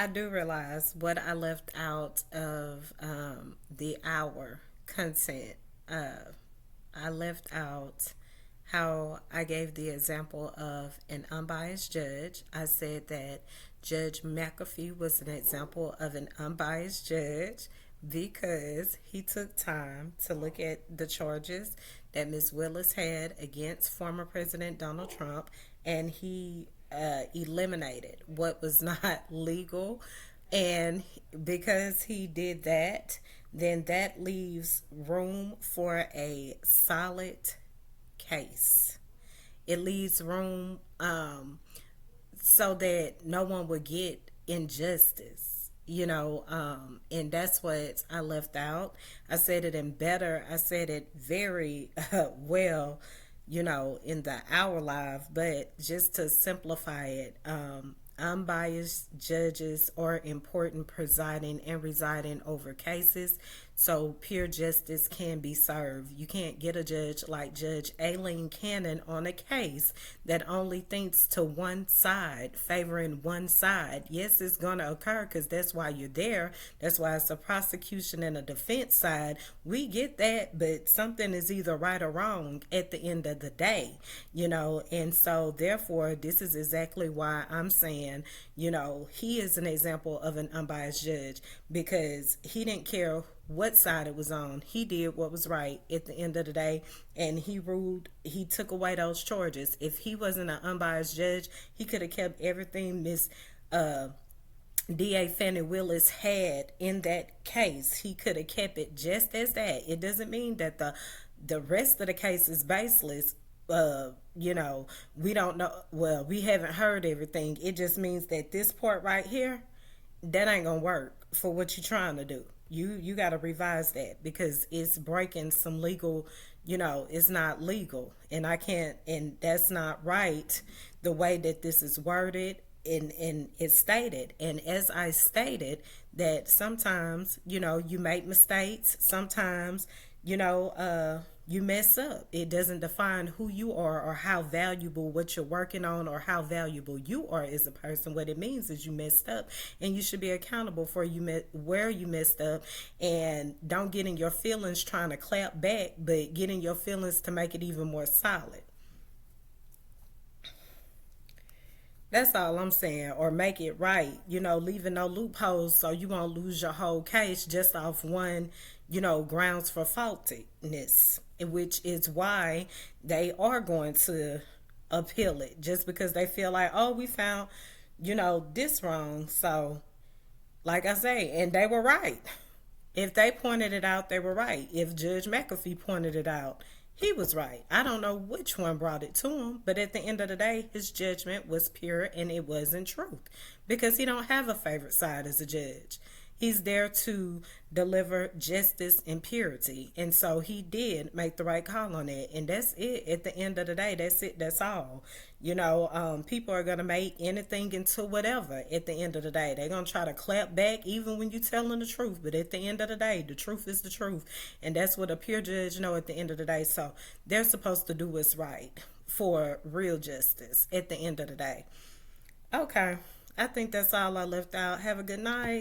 I do realize what I left out of the hour consent. I left out how I gave the example of an unbiased judge. I said that Judge McAfee was an example of an unbiased judge because he took time to look at the charges that Ms. Willis had against former President Donald Trump, and he eliminated what was not legal. And because he did that, then that leaves room for a solid case. It leaves room so that no one would get injustice, and that's what I left out. I said it in better, I said it very well, in the hour live, but just to simplify it, unbiased judges are important presiding and residing over cases, so pure justice can be served. You can't get a judge like Judge Aileen Cannon on a case that only thinks to one side, favoring one side. Yes, it's going to occur because that's why you're there. That's why it's a prosecution and a defense side. We get that, but something is either right or wrong at the end of the day, and so therefore, this is exactly why I'm saying, he is an example of an unbiased judge because he didn't care what side it was on. He did what was right at the end of the day, and he ruled, he took away those charges. If he wasn't an unbiased judge, he could have kept everything Miss DA Fannie Willis had in that case. He could have kept it just as that. It doesn't mean that the rest of the case is baseless. We don't know, well, we haven't heard everything. It just means that this part right here, that ain't gonna work for what you're trying to do. You got to revise that because it's breaking some legal, it's not legal, and I can't, and that's not right the way that this is worded and it's stated. And as I stated, that sometimes, you make mistakes, sometimes, you mess up. It doesn't define who you are or how valuable what you're working on or how valuable you are as a person. What it means is you messed up, and you should be accountable for where you messed up, and don't get in your feelings trying to clap back, but get in your feelings to make it even more solid. That's all I'm saying. Or make it right, leaving no loopholes so you won't lose your whole case just off one, grounds for faultiness, which is why they are going to appeal it just because they feel like, oh, we found, this wrong. So, like I say, and they were right. If they pointed it out, they were right. If Judge McAfee pointed it out, he was right. I don't know which one brought it to him, but at the end of the day, his judgment was pure and it wasn't truth because he don't have a favorite side as a judge. He's there to deliver justice and purity. And so he did make the right call on it. And that's it. At the end of the day, that's it. That's all. People are going to make anything into whatever at the end of the day. They're going to try to clap back even when you're telling the truth. But at the end of the day, the truth is the truth. And that's what a pure judge know at the end of the day. So they're supposed to do what's right for real justice at the end of the day. Okay. I think that's all I left out. Have a good night.